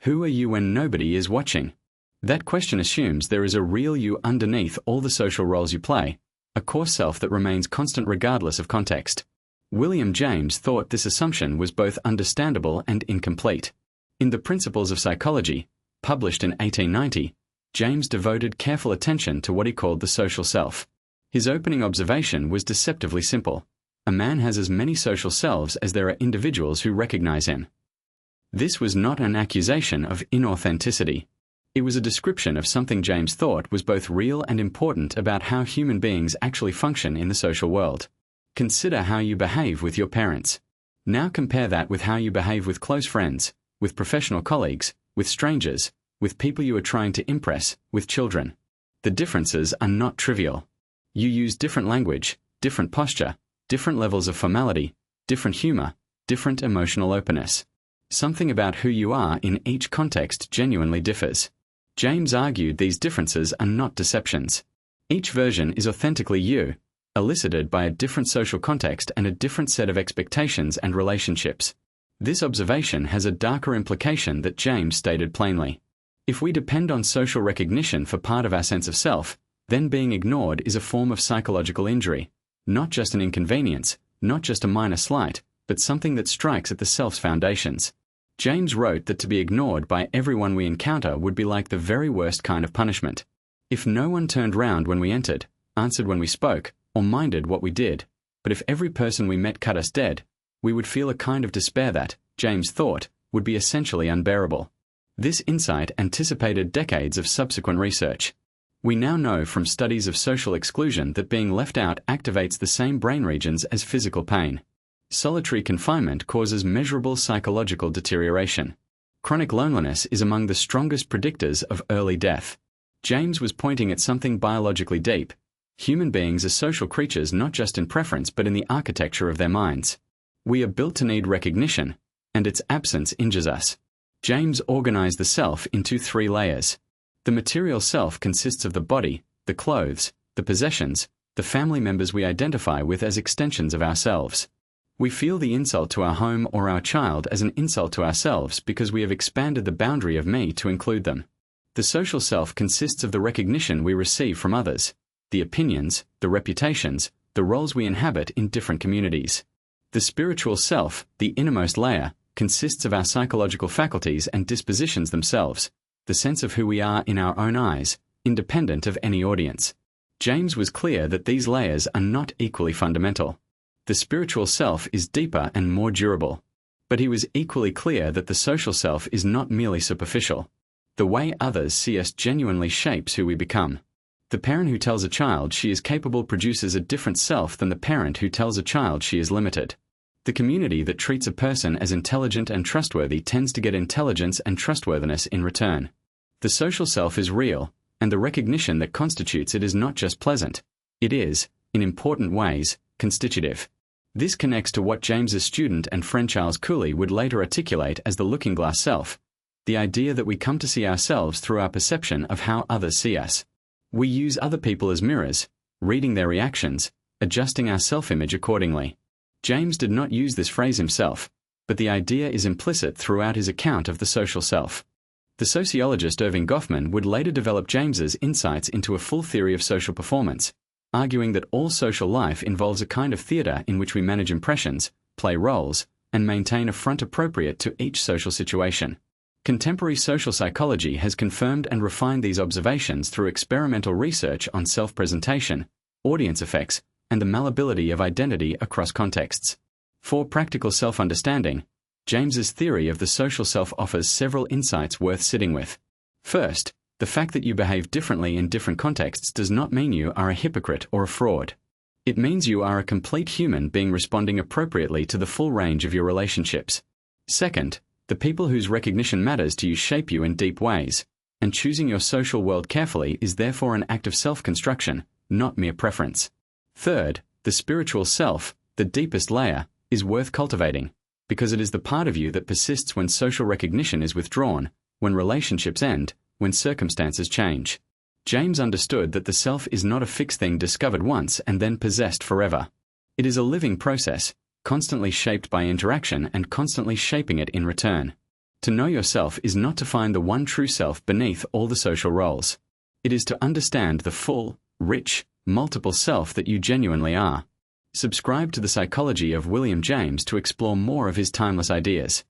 Who are you when nobody is watching? That question assumes there is a real you underneath all the social roles you play, a core self that remains constant regardless of context. William James thought this assumption was both understandable and incomplete. In The Principles of Psychology, published in 1890, James devoted careful attention to what he called the social self. His opening observation was deceptively simple. A man has as many social selves as there are individuals who recognize him. This was not an accusation of inauthenticity. It was a description of something James thought was both real and important about how human beings actually function in the social world. Consider how you behave with your parents. Now compare that with how you behave with close friends, with professional colleagues, with strangers, with people you are trying to impress, with children. The differences are not trivial. You use different language, different posture, different levels of formality, different humor, different emotional openness. Something about who you are in each context genuinely differs. James argued these differences are not deceptions. Each version is authentically you, elicited by a different social context and a different set of expectations and relationships. This observation has a darker implication that James stated plainly. If we depend on social recognition for part of our sense of self, then being ignored is a form of psychological injury, not just an inconvenience, not just a minor slight, but something that strikes at the self's foundations. James wrote that to be ignored by everyone we encounter would be like the very worst kind of punishment. If no one turned round when we entered, answered when we spoke, or minded what we did, but if every person we met cut us dead, we would feel a kind of despair that, James thought, would be essentially unbearable. This insight anticipated decades of subsequent research. We now know from studies of social exclusion that being left out activates the same brain regions as physical pain. Solitary confinement causes measurable psychological deterioration. Chronic loneliness is among the strongest predictors of early death. James was pointing at something biologically deep. Human beings are social creatures not just in preference but in the architecture of their minds. We are built to need recognition, and its absence injures us. James organized the self into 3 layers. The material self consists of the body, the clothes, the possessions, the family members we identify with as extensions of ourselves. We feel the insult to our home or our child as an insult to ourselves because we have expanded the boundary of me to include them. The social self consists of the recognition we receive from others, the opinions, the reputations, the roles we inhabit in different communities. The spiritual self, the innermost layer, consists of our psychological faculties and dispositions themselves, the sense of who we are in our own eyes, independent of any audience. James was clear that these layers are not equally fundamental. The spiritual self is deeper and more durable. But he was equally clear that the social self is not merely superficial. The way others see us genuinely shapes who we become. The parent who tells a child she is capable produces a different self than the parent who tells a child she is limited. The community that treats a person as intelligent and trustworthy tends to get intelligence and trustworthiness in return. The social self is real, and the recognition that constitutes it is not just pleasant. It is, in important ways, constitutive. This connects to what James's student and friend Charles Cooley would later articulate as the looking-glass self, the idea that we come to see ourselves through our perception of how others see us. We use other people as mirrors, reading their reactions, adjusting our self-image accordingly. James did not use this phrase himself, but the idea is implicit throughout his account of the social self. The sociologist Irving Goffman would later develop James's insights into a full theory of social performance, arguing that all social life involves a kind of theater in which we manage impressions, play roles, and maintain a front appropriate to each social situation. Contemporary social psychology has confirmed and refined these observations through experimental research on self-presentation, audience effects, and the malleability of identity across contexts. For practical self-understanding, James's theory of the social self offers several insights worth sitting with. First, the fact that you behave differently in different contexts does not mean you are a hypocrite or a fraud. It means you are a complete human being responding appropriately to the full range of your relationships. Second, the people whose recognition matters to you shape you in deep ways, and choosing your social world carefully is therefore an act of self-construction, not mere preference. Third, the spiritual self, the deepest layer, is worth cultivating, because it is the part of you that persists when social recognition is withdrawn, when relationships end, when circumstances change. James understood that the self is not a fixed thing discovered once and then possessed forever. It is a living process, constantly shaped by interaction and constantly shaping it in return. To know yourself is not to find the one true self beneath all the social roles. It is to understand the full, rich, multiple self that you genuinely are. Subscribe to The Psychology of William James to explore more of his timeless ideas.